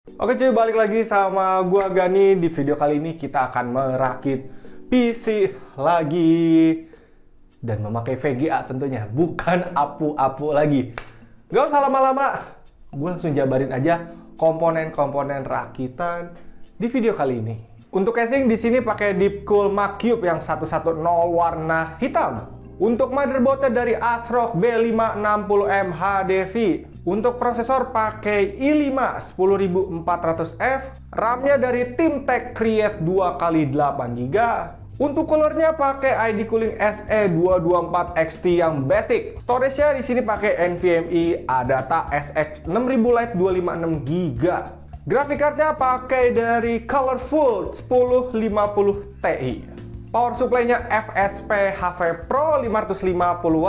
Oke cuy, balik lagi sama gua Gani. Di video kali ini kita akan merakit PC lagi dan memakai VGA tentunya, bukan apu-apu lagi. Gak usah lama-lama, gue langsung jabarin aja komponen-komponen rakitan di video kali ini. Untuk casing di sini pakai Deepcool Macube yang 110 warna hitam. Untuk motherboardnya dari ASRock B560M HDV. Untuk prosesor pakai i5 10400F. RAM-nya dari Teamtech Create 2x8GB. Untuk coolernya pakai ID Cooling SE224XT yang basic. Storage-nya di sini pakai NVMe ADATA SX 6000 Lite 256GB. Graphic card-nya pakai dari Colorful 1050 Ti. Power supply-nya FSP HV Pro 550W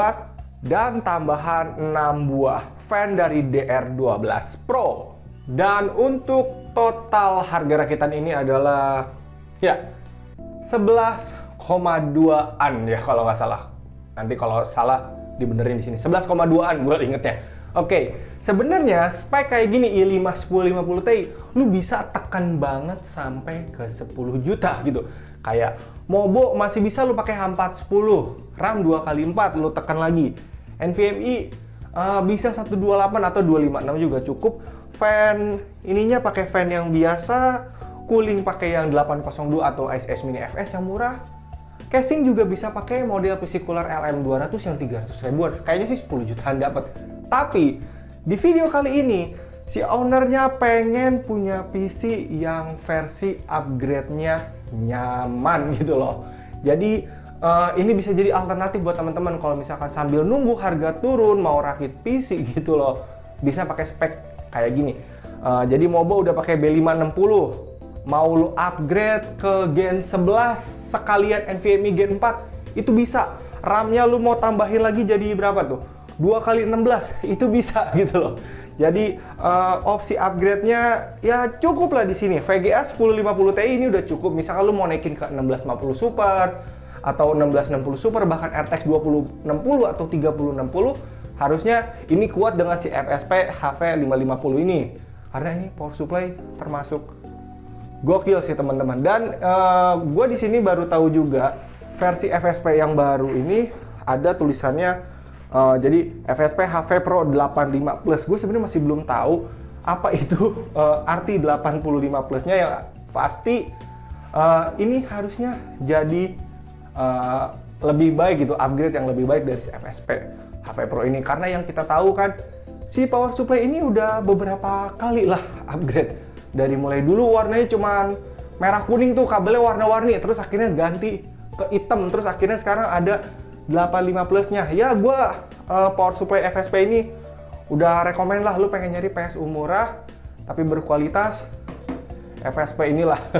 dan tambahan 6 buah fan dari DR12 Pro. Dan untuk total harga rakitan ini adalah ya 11,2an ya kalau nggak salah. Nanti kalau salah dibenerin di sini. 11,2an gue ingetnya. Oke, sebenarnya spek kayak gini i5 1050 Ti lu bisa tekan banget sampai ke 10 juta gitu. Kayak Mobo masih bisa lu pakai H410, RAM 2x4 lu tekan lagi. NVMe bisa 128 atau 256 juga cukup. Fan ininya pakai fan yang biasa, cooling pakai yang 802 atau ICS Mini FS yang murah. Casing juga bisa pakai model PC cooler LM200 yang 300 ribuan. Kayaknya sih 10 jutaan dapat. Tapi di video kali ini si ownernya pengen punya PC yang versi upgrade-nya nyaman gitu loh. Jadi ini bisa jadi alternatif buat teman-teman kalau misalkan sambil nunggu harga turun mau rakit PC gitu loh. Bisa pakai spek kayak gini. Jadi Mobo udah pakai B560. Mau lu upgrade ke Gen 11 sekalian NVMe Gen 4 itu bisa. RAM-nya lu mau tambahin lagi jadi berapa tuh? 2x16 itu bisa gitu loh. Jadi opsi upgrade-nya ya cukup lah di sini. VGA 1050 Ti ini udah cukup. Misalkan lu mau naikin ke 1650 Super atau 1660 Super bahkan RTX 2060 atau 3060 harusnya ini kuat dengan si FSP HV550 ini. Karena ini power supply termasuk gokil sih teman-teman. Dan gue di sini baru tahu juga versi FSP yang baru ini ada tulisannya jadi FSP HV Pro 85 Plus. Gue sebenarnya masih belum tahu apa itu arti 85 Plusnya. Yang pasti ini harusnya jadi lebih baik gitu, upgrade yang lebih baik dari si FSP HV Pro ini. Karena yang kita tahu kan si power supply ini udah beberapa kali lah upgrade. Dari mulai dulu warnanya cuman merah kuning tuh, kabelnya warna-warni, terus akhirnya ganti ke hitam, terus akhirnya sekarang ada 85 plusnya. Ya gua power supply FSP ini udah rekomen lah, lu pengen nyari PSU murah tapi berkualitas, FSP inilah.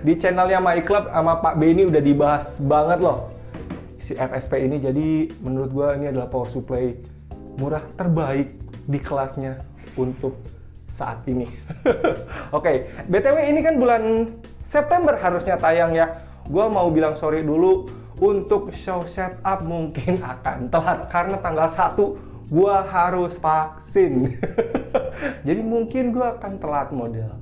Di channelnya My Club sama Pak Benny udah dibahas banget loh si FSP ini. Jadi menurut gua ini adalah power supply murah terbaik di kelasnya untuk saat ini. Oke, BTW ini kan bulan September harusnya tayang ya. Gua mau bilang sorry dulu untuk show setup mungkin akan telat karena tanggal 1 gua harus vaksin. Jadi mungkin gua akan telat model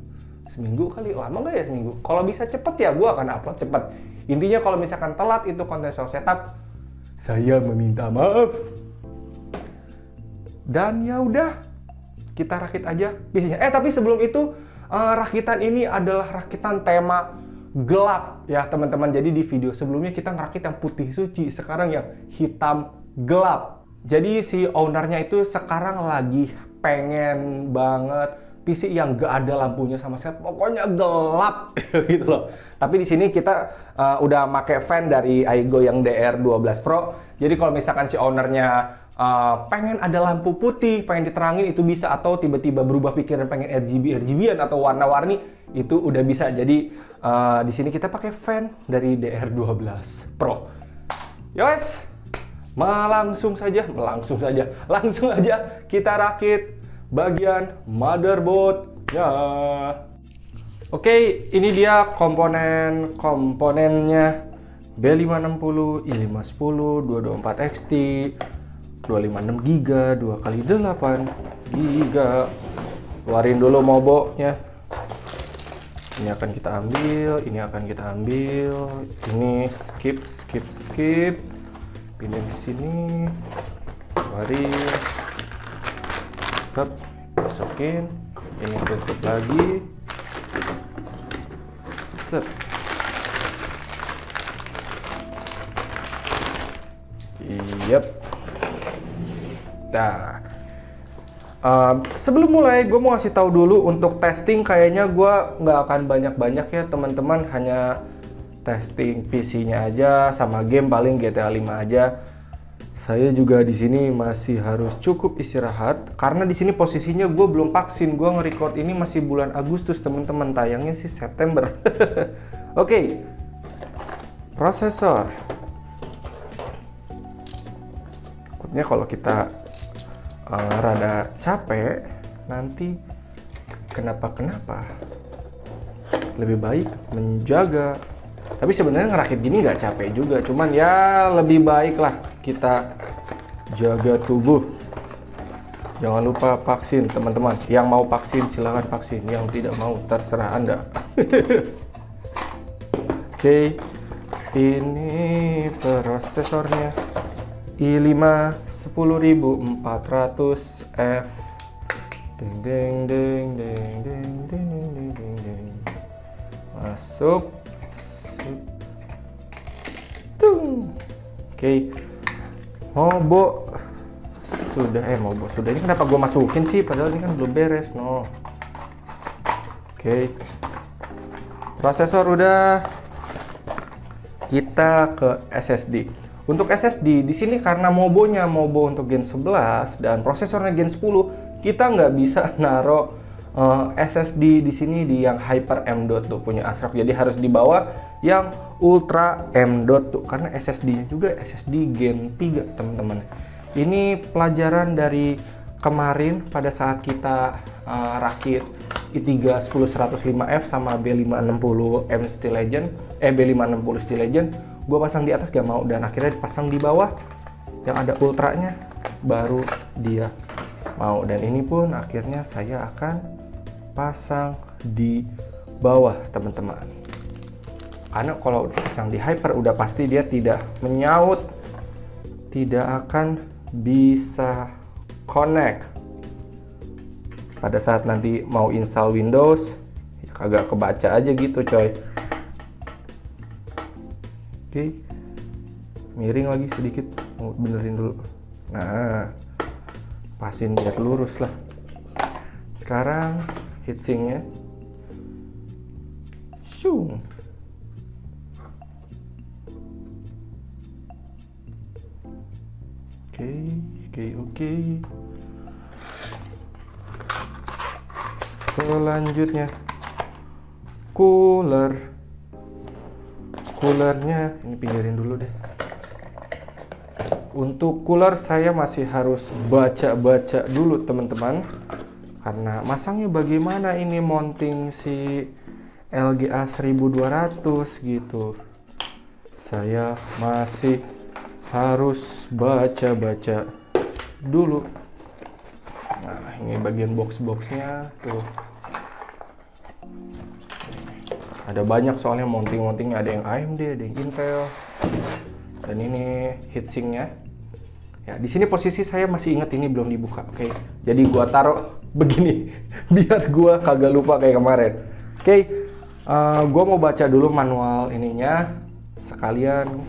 seminggu kali. Lama nggak ya seminggu? Kalau bisa cepet ya gua akan upload cepet. Intinya kalau misalkan telat itu konten show setup, saya meminta maaf. Dan ya udah, kita rakit aja PC-nya. Tapi sebelum itu rakitan ini adalah rakitan tema gelap ya teman-teman. Jadi di video sebelumnya kita ngerakit yang putih suci, sekarang yang hitam gelap. Jadi si ownernya itu sekarang lagi pengen banget PC yang gak ada lampunya sama sekali, pokoknya gelap gitu loh. Tapi di sini kita udah pakai fan dari Aigo yang DR12 Pro. Jadi kalau misalkan si ownernya pengen ada lampu putih, pengen diterangin itu bisa, atau tiba-tiba berubah pikiran pengen RGB-RGB-an atau warna-warni itu udah bisa. Jadi di sini kita pakai fan dari DR12 Pro. Yos, langsung aja kita rakit bagian motherboardnya. Oke, ini dia komponennya B560, i510, 224XT, 256GB, 2x8GB. Keluarin dulu mobonya. Ini akan kita ambil, ini akan kita ambil, ini skip. Pindah di sini, keluarin, masukin, ini tutup lagi, Nah, sebelum mulai, gue mau ngasih tahu dulu untuk testing. Kayaknya gue nggak akan banyak-banyak ya teman-teman, hanya testing PC-nya aja sama game paling GTA 5 aja. Saya juga di sini masih harus cukup istirahat karena di sini posisinya gue belum vaksin. Gue nge-record ini masih bulan Agustus teman-teman, tayangnya sih September. Oke. Prosesor. Takutnya kalau kita rada capek nanti kenapa lebih baik menjaga. Tapi sebenarnya ngerakit gini nggak capek juga, cuman ya lebih baik lah kita jaga tubuh. Jangan lupa vaksin teman-teman. Yang mau vaksin silahkan vaksin, yang tidak mau terserah Anda. Oke, ini prosesornya i5 10400F. Masuk. Oke. Mobo sudah, Mobo sudah. Ini kenapa gue masukin sih? Padahal ini kan belum beres, no. Oke. Prosesor udah. Kita ke SSD. Untuk SSD di sini karena Mobo untuk Gen 11 dan prosesornya Gen 10, kita nggak bisa naruh SSD di sini di yang Hyper M. tuh punya ASRock. Jadi harus dibawa yang Ultra M. tuh karena SSD-nya juga SSD Gen 3 teman-teman. Ini pelajaran dari kemarin pada saat kita rakit i3 10105F sama B560M Steel Legend, B560 Steel Legend. Gue pasang di atas gak mau dan akhirnya dipasang di bawah yang ada ultranya, baru dia mau. Dan ini pun akhirnya saya akan pasang di bawah teman-teman, karena kalau pasang di Hyper udah pasti dia tidak menyaut, tidak akan bisa connect pada saat nanti mau install Windows. Ya, kagak kebaca aja gitu coy. Oke, miring lagi sedikit, mau benerin dulu. Nah, pasin biar lurus lah. Sekarang heatsinknya, shung. Oke. Selanjutnya coolernya ini pinggirin dulu deh. Untuk cooler saya masih harus baca-baca dulu teman-teman, karena masangnya bagaimana ini mounting si LGA 1200 gitu. Saya masih harus baca-baca dulu. Nah, ini bagian box-boxnya tuh. Ada banyak soalnya mounting-mountingnya, ada yang AMD, ada yang Intel. Dan ini heatsinknya. Ya, di sini posisi saya masih ingat ini belum dibuka. Oke. Jadi gua taruh begini biar gua kagak lupa kayak kemarin. Oke. Gua mau baca dulu manual ininya, sekalian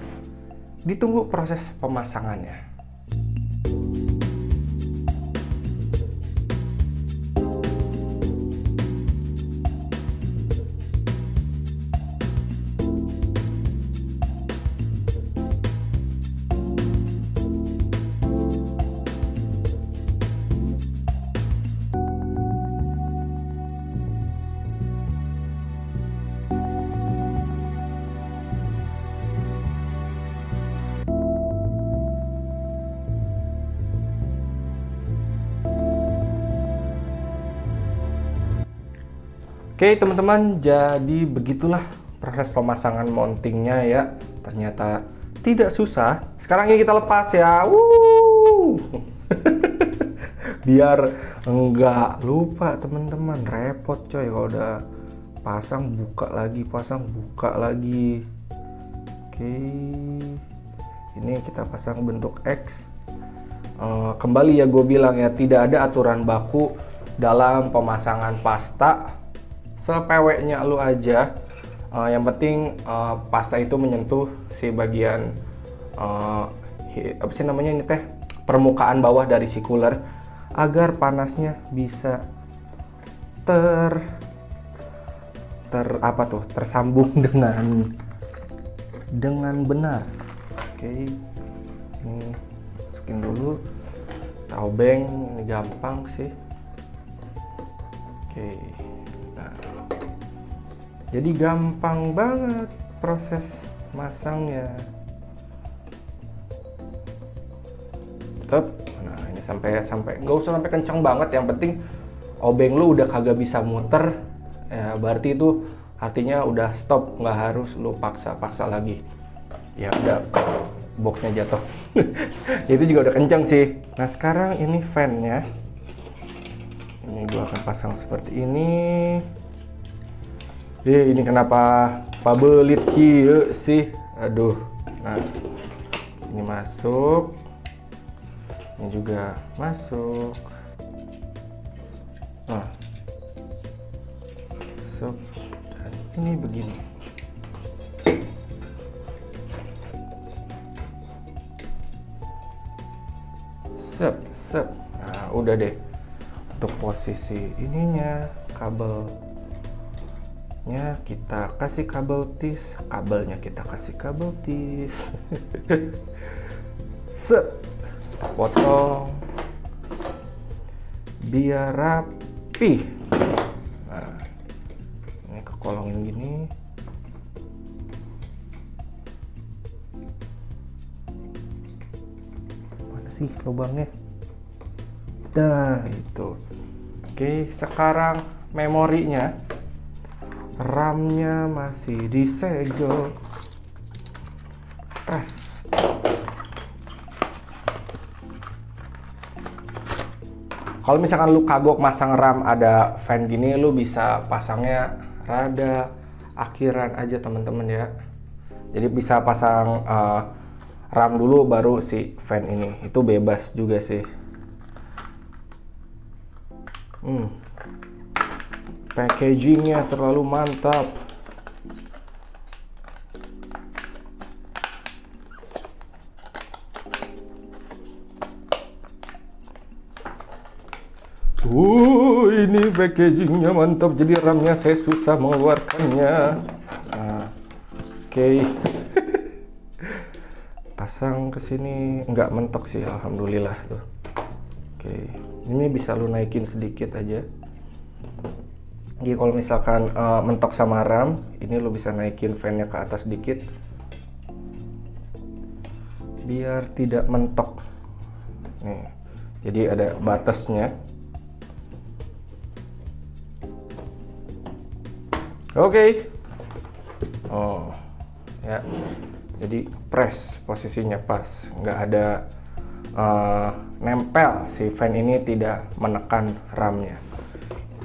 ditunggu proses pemasangannya. Oke teman-teman, jadi begitulah proses pemasangan mountingnya ya. Ternyata tidak susah. Sekarang ini kita lepas ya. Biar enggak lupa teman-teman, repot coy kalau udah pasang buka lagi, pasang buka lagi. Oke, ini kita pasang bentuk X. Kembali ya gue bilang ya, tidak ada aturan baku dalam pemasangan pasta. Sepeweknya lu aja. Yang penting pasta itu menyentuh si bagian apa sih namanya ini teh, permukaan bawah dari si cooler, agar panasnya bisa tersambung dengan benar. Oke, ini masukin dulu taobeng, ini gampang sih. Oke, nah jadi gampang banget proses masangnya. Nah ini sampai nggak usah sampai kencang banget, yang penting obeng lu udah kagak bisa muter ya, berarti itu artinya udah stop, nggak harus lu paksa lagi. Ya udah, boxnya jatuh. Itu juga udah kencang sih. Nah sekarang ini fan-nya, ini gua akan pasang seperti ini. Ini kenapa pabelit kieu sih, aduh. Nah ini masuk, ini juga masuk. Nah masuk, dan ini begini. Sep. Nah udah deh. Untuk posisi ininya, kabelnya kita kasih kabel tis, kabelnya kita kasih kabel tis. Sep, potong biar rapi. Nah ini kekolongin gini. Mana sih lubangnya? Nah itu. Oke, sekarang memorinya, RAM-nya masih disegel. Press. Kalau misalkan lu kagok masang RAM ada fan gini, lu bisa pasangnya rada akhiran aja teman-teman ya. Jadi bisa pasang RAM dulu baru si fan ini. Itu bebas juga sih. Packagingnya terlalu mantap. Ini packagingnya mantap, jadi RAM-nya saya susah mengeluarkannya. Nah, oke. Pasang ke sini, nggak mentok sih, alhamdulillah tuh. Oke, ini bisa lu naikin sedikit aja. Jadi kalau misalkan mentok sama RAM, ini lu bisa naikin fan-nya ke atas sedikit, biar tidak mentok. Nih, jadi ada batasnya. Oke. Oh, ya. Jadi press posisinya pas, nggak ada nempel. Si fan ini tidak menekan RAM-nya.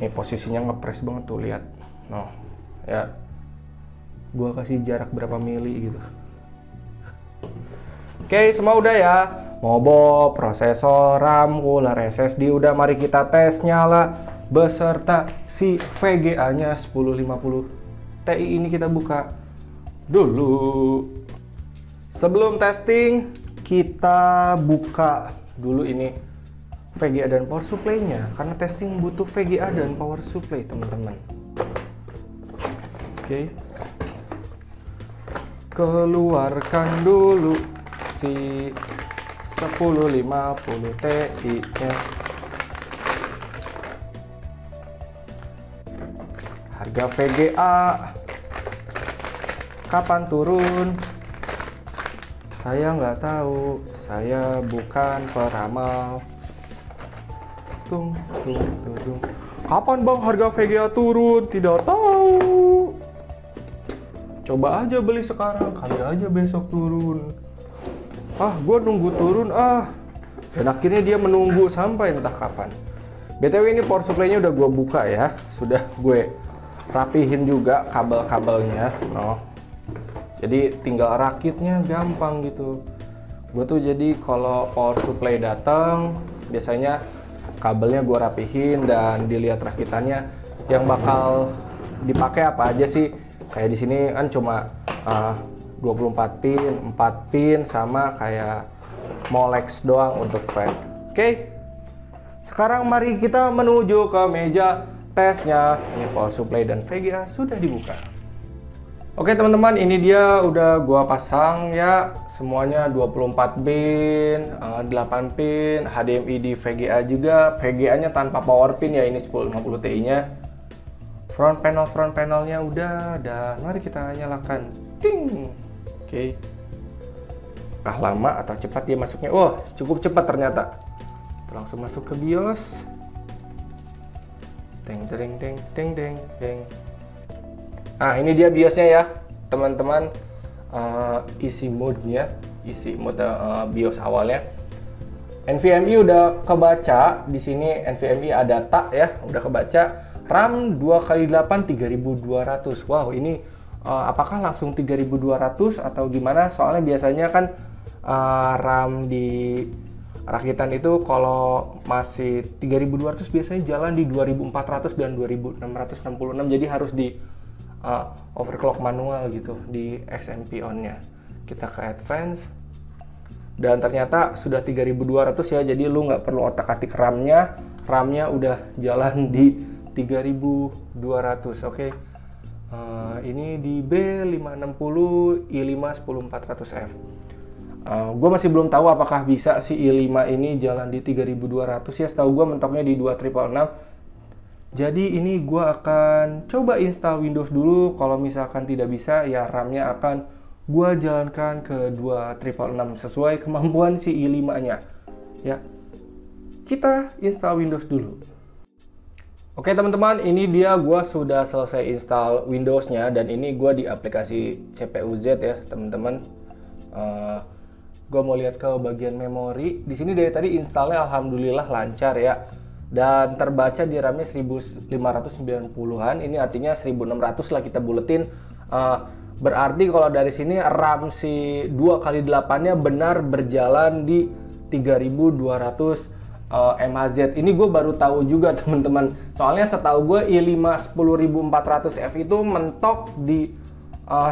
Ini posisinya ngepres banget tuh, lihat. Noh, ya. Gua kasih jarak berapa mili gitu. Oke, semua udah ya. Motherboard, prosesor, RAM, cooler, SSD udah. Mari kita tes nyala beserta si VGA-nya 1050 Ti. Ini kita buka dulu. Sebelum testing, kita buka dulu ini VGA dan power supply-nya, karena testing butuh VGA dan power supply, teman-teman. Oke. Keluarkan dulu si 1050 Ti-nya. Harga VGA kapan turun? Saya nggak tahu, saya bukan peramal. Kapan bang harga VGA turun? Tidak tahu. Coba aja beli sekarang, kali aja besok turun. Gue nunggu turun Dan akhirnya dia menunggu sampai entah kapan. BTW ini power supply-nya udah gue buka ya, sudah gue rapihin juga kabel-kabelnya. Jadi tinggal rakitnya gampang gitu. Gue tuh jadi kalau power supply datang, biasanya kabelnya gue rapihin dan dilihat rakitannya yang bakal dipakai apa aja sih. Kayak di sini kan cuma 24 pin, 4 pin sama kayak Molex doang untuk fan. Oke. Sekarang mari kita menuju ke meja tesnya. Ini power supply dan VGA sudah dibuka. Oke teman-teman, ini dia udah gua pasang ya, semuanya 24 pin, 8 pin, HDMI di VGA juga. VGA-nya tanpa power pin ya, ini 1050 Ti-nya. Front panelnya udah, dan mari kita nyalakan. Ting. Oke. Apakah lama atau cepat dia masuknya? Oh, cukup cepat ternyata. Kita langsung masuk ke BIOS. Teng teng teng teng teng teng. Nah, ini dia BIOS-nya ya, teman-teman. Isi mode-nya, isi mode BIOS awalnya. NVMe udah kebaca di sini. NVMe ada data ya, udah kebaca. RAM 2x8 3200. Wow, ini apakah langsung 3200 atau gimana? Soalnya biasanya kan RAM di rakitan itu kalau masih 3200 biasanya jalan di 2400 dan 2666. Jadi harus di overclock manual gitu di XMP on-nya. Kita ke advance dan ternyata sudah 3200 ya, jadi lu nggak perlu otak-atik RAM-nya udah jalan di 3200. Oke. Ini di B560 i5 10400F. Gue masih belum tahu apakah bisa si i5 ini jalan di 3200 ya, setahu gue mentoknya di 2666. Jadi ini gue akan coba install Windows dulu. Kalau misalkan tidak bisa ya RAM-nya akan gue jalankan ke 2666 sesuai kemampuan si i5-nya. Ya, kita install Windows dulu. Oke teman-teman, ini dia gue sudah selesai install Windows-nya dan ini gue di aplikasi CPU-Z ya teman-teman. Gue mau lihat ke bagian memori. Di sini dari tadi installnya alhamdulillah lancar ya. Dan terbaca di RAM-nya 1590-an, ini artinya 1600 lah kita buletin. Berarti kalau dari sini RAM si 2x8-nya benar berjalan di 3200 mHz. Ini gue baru tahu juga teman-teman. Soalnya setahu gue i5 10400F itu mentok di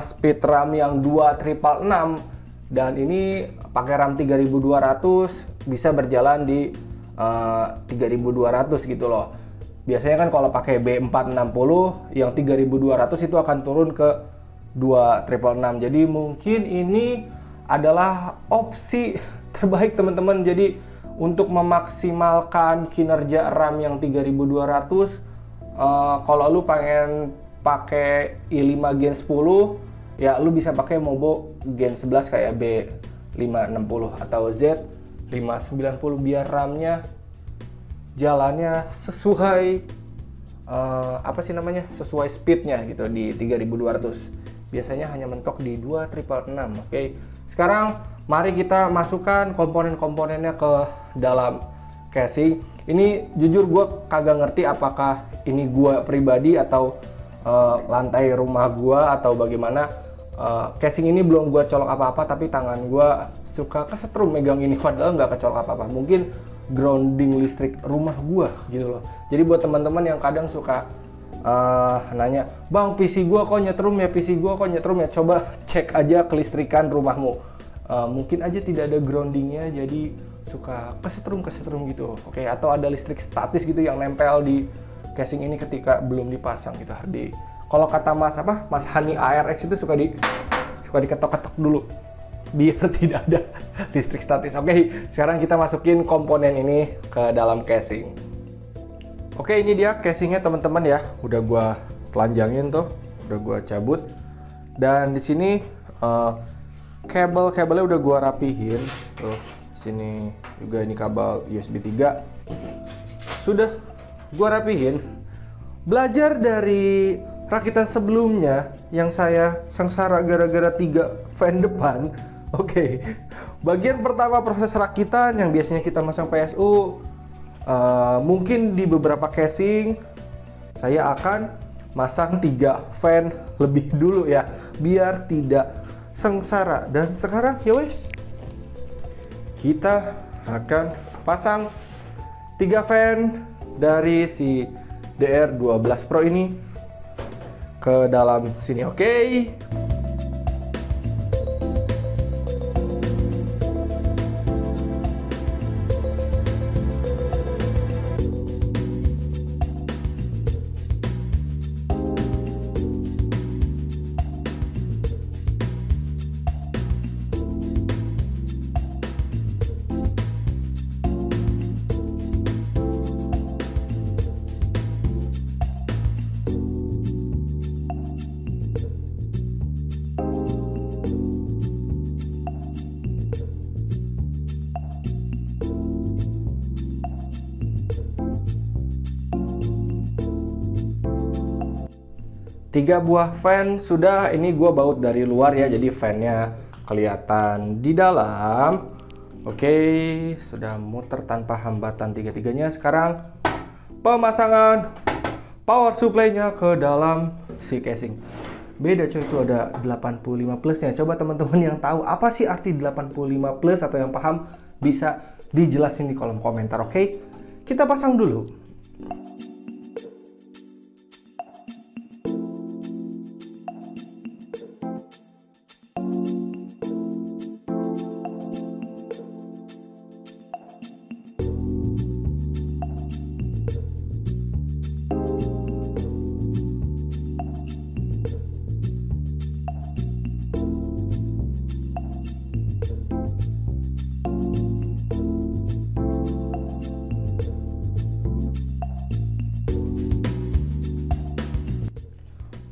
speed RAM yang 2666 dan ini pakai RAM 3200 bisa berjalan di 3200 gitu loh. Biasanya kan kalau pakai B460 yang 3200 itu akan turun ke 2666. Jadi mungkin ini adalah opsi terbaik teman-teman. Jadi untuk memaksimalkan kinerja RAM yang 3200, kalau lu pengen pakai i5 Gen 10 ya lu bisa pakai Mobo Gen 11 kayak B560 atau Z590 biar RAM-nya jalannya sesuai sesuai speednya gitu di 3200. Biasanya hanya mentok di 2666. Oke. Sekarang mari kita masukkan komponen-komponennya ke dalam casing. Ini jujur gue kagak ngerti apakah ini gue pribadi atau lantai rumah gue atau bagaimana. Casing ini belum gue colok apa-apa, tapi tangan gue suka kesetrum megang ini padahal nggak kecolok apa-apa. Mungkin grounding listrik rumah gue gitu loh. Jadi buat teman-teman yang kadang suka nanya, bang PC gue kok nyetrum ya, PC gue kok nyetrum ya, coba cek aja kelistrikan rumahmu. Mungkin aja tidak ada groundingnya, jadi suka kesetrum gitu. Oke, atau ada listrik statis gitu yang nempel di casing ini ketika belum dipasang gitu. Kalau kata Mas Hani ARX itu suka diketok-ketok dulu biar tidak ada listrik statis. Oke, sekarang kita masukin komponen ini ke dalam casing. Oke, ini dia casingnya teman-teman ya. Udah gua telanjangin tuh, udah gua cabut. Dan di sini kabelnya udah gua rapihin. Tuh, sini juga ini kabel USB 3. Sudah gua rapihin. Belajar dari rakitan sebelumnya yang saya sengsara gara-gara 3 fan depan. Oke. Bagian pertama proses rakitan yang biasanya kita masang PSU. Mungkin di beberapa casing saya akan masang 3 fan lebih dulu ya, biar tidak sengsara. Dan sekarang ya wes, kita akan pasang 3 fan dari si DR12 Pro ini ke dalam sini, oke? Tiga buah fan sudah, ini gue baut dari luar ya, jadi fannya kelihatan di dalam. Oke, sudah muter tanpa hambatan tiga-tiganya. Sekarang pemasangan power supply-nya ke dalam si casing. Beda coy, itu ada 85 plusnya. Coba teman-teman yang tahu apa sih arti 85 plus atau yang paham bisa dijelasin di kolom komentar, oke? Kita pasang dulu.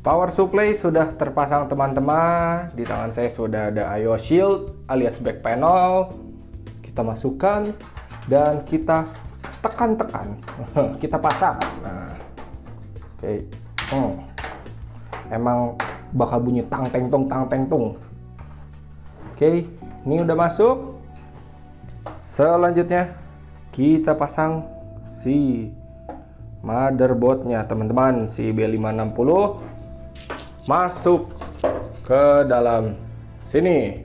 Power supply sudah terpasang teman-teman. Di tangan saya sudah ada IO shield alias back panel. Kita masukkan dan kita tekan-tekan. Kita pasang. Nah, oke. Emang bakal bunyi tang teng tung tang teng tung. Oke, ini udah masuk. Selanjutnya kita pasang si motherboardnya teman-teman, si B560 masuk ke dalam sini.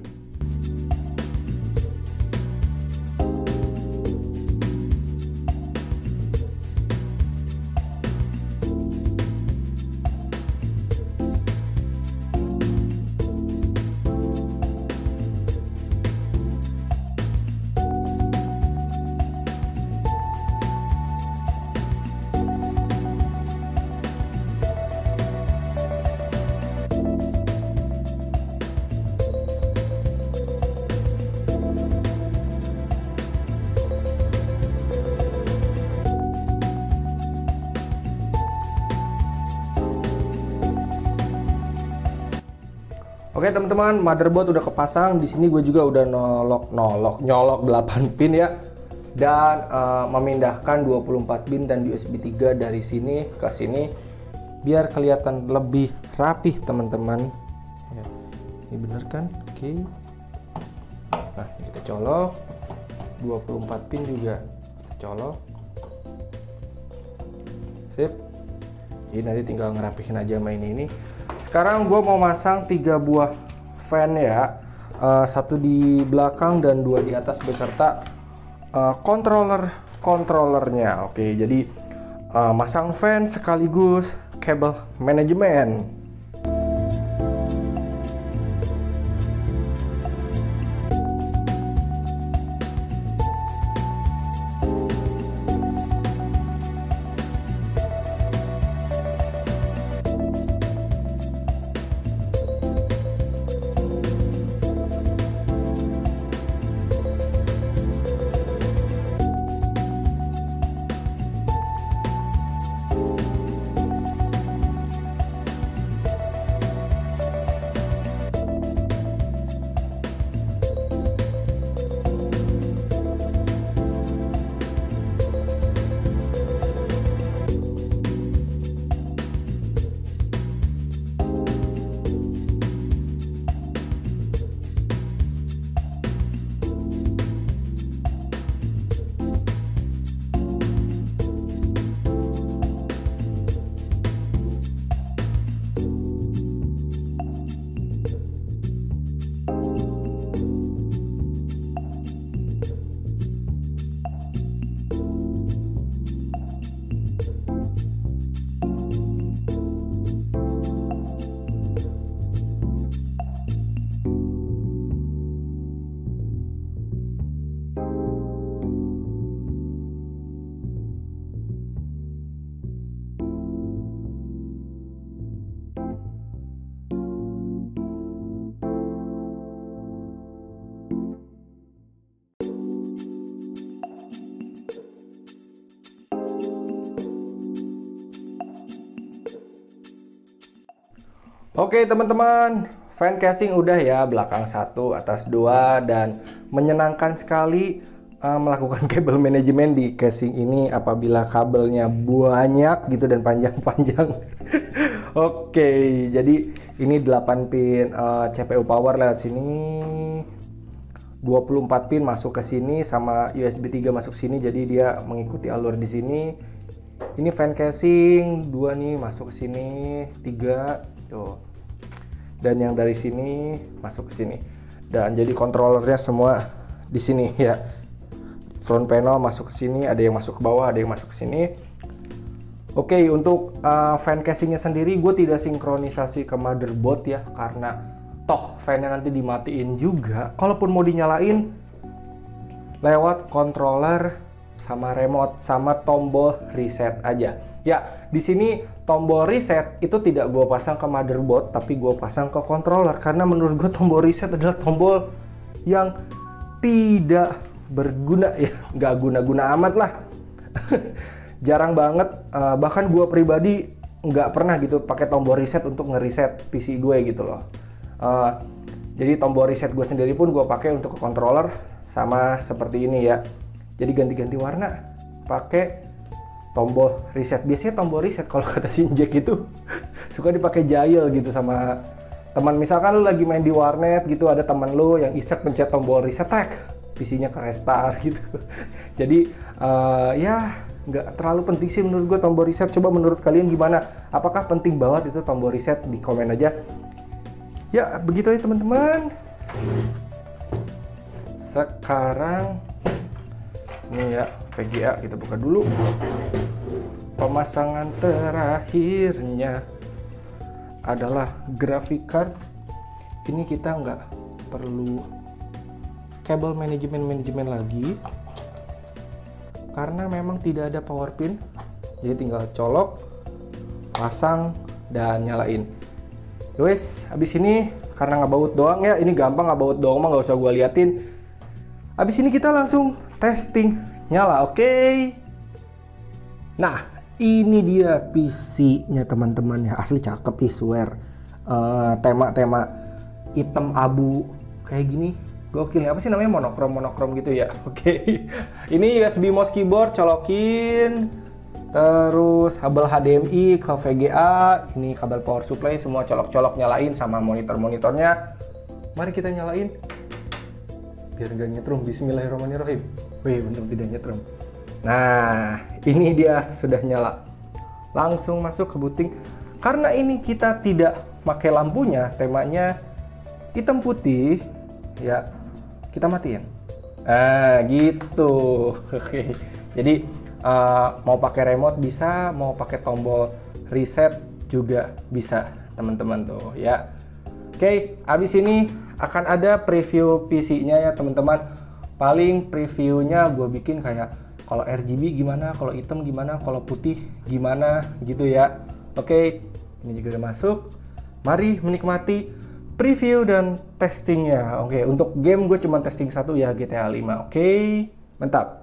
Oke teman-teman, motherboard udah kepasang. Di sini gue juga udah nyolok 8 pin ya, dan memindahkan 24 pin dan USB 3 dari sini ke sini biar kelihatan lebih rapih teman-teman. Ya, ini bener kan? Oke. Nah, ini kita colok. 24 pin juga kita colok. Sip. Jadi nanti tinggal ngerapihin aja main ini. Sekarang gue mau masang 3 buah fan ya, satu di belakang dan 2 di atas beserta controllernya. Oke, jadi masang fan sekaligus kabel manajemen. Oke teman-teman, fan casing udah ya, belakang 1, atas 2, dan menyenangkan sekali melakukan kabel manajemen di casing ini apabila kabelnya banyak gitu dan panjang-panjang. Oke, jadi ini 8 pin CPU power lewat sini, 24 pin masuk ke sini sama USB 3 masuk sini, jadi dia mengikuti alur di sini. Ini fan casing 2 nih masuk ke sini, 3 tuh. Dan yang dari sini masuk ke sini. Dan jadi kontrolernya semua di sini ya. Front panel masuk ke sini, ada yang masuk ke bawah, ada yang masuk ke sini. Oke, untuk fan casingnya sendiri gue tidak sinkronisasi ke motherboard ya, karena toh fan-nya nanti dimatiin juga. Kalaupun mau dinyalain lewat controller sama remote sama tombol reset aja. Ya, di sini tombol reset itu tidak gue pasang ke motherboard, tapi gue pasang ke controller karena menurut gue tombol reset adalah tombol yang tidak berguna ya, nggak guna-guna amat lah. Jarang banget, bahkan gue pribadi nggak pernah gitu pakai tombol reset untuk ngereset PC gue gitu loh. Jadi tombol reset gue sendiri pun gue pakai untuk ke controller sama seperti ini ya. Jadi ganti-ganti warna pakai tombol reset. Biasanya tombol reset kalau kata si Jack itu suka dipakai jahil gitu sama teman. Misalkan lu lagi main di warnet gitu, ada teman lu yang iseng pencet tombol reset, tag PC-nya ke restart gitu. Jadi ya nggak terlalu penting sih menurut gue tombol reset. Coba menurut kalian gimana? Apakah penting banget itu tombol reset? Di komen aja. Ya begitu aja teman-teman. Sekarang ini ya VGA kita buka dulu. Pemasangan terakhirnya adalah graphic card. Ini kita nggak perlu kabel manajemen lagi karena memang tidak ada power pin, jadi tinggal colok, pasang, dan nyalain. Wes, habis ini karena ngebaut doang ya, ini gampang ngebaut doang mah nggak usah gue liatin. Habis ini kita langsung testing nyala, oke? Nah, ini dia PC-nya teman-teman ya, asli cakep I swear. Tema-tema hitam abu kayak gini. Gokil, apa sih namanya, monokrom gitu ya. Oke. Ini USB mouse keyboard colokin. Terus kabel HDMI ke VGA, ini kabel power supply semua colok-colok nyalain sama monitor-monitornya. Mari kita nyalain. Biar nggak nyetrum, bismillahirrahmanirrahim. Wih, bener tidak nyetrum. Nah, ini dia sudah nyala. Langsung masuk ke booting. Karena ini kita tidak pakai lampunya, temanya hitam putih, ya kita matiin. Gitu. Oke. Jadi mau pakai remote bisa, mau pakai tombol reset juga bisa, teman-teman tuh ya. Oke, abis ini akan ada preview PC-nya ya teman-teman. Paling previewnya gue bikin kayak kalau RGB gimana, kalau hitam gimana, kalau putih gimana gitu ya. Oke, ini juga udah masuk. Mari menikmati preview dan testingnya. Oke, untuk game gue cuma testing satu ya, GTA 5. Oke, mantap.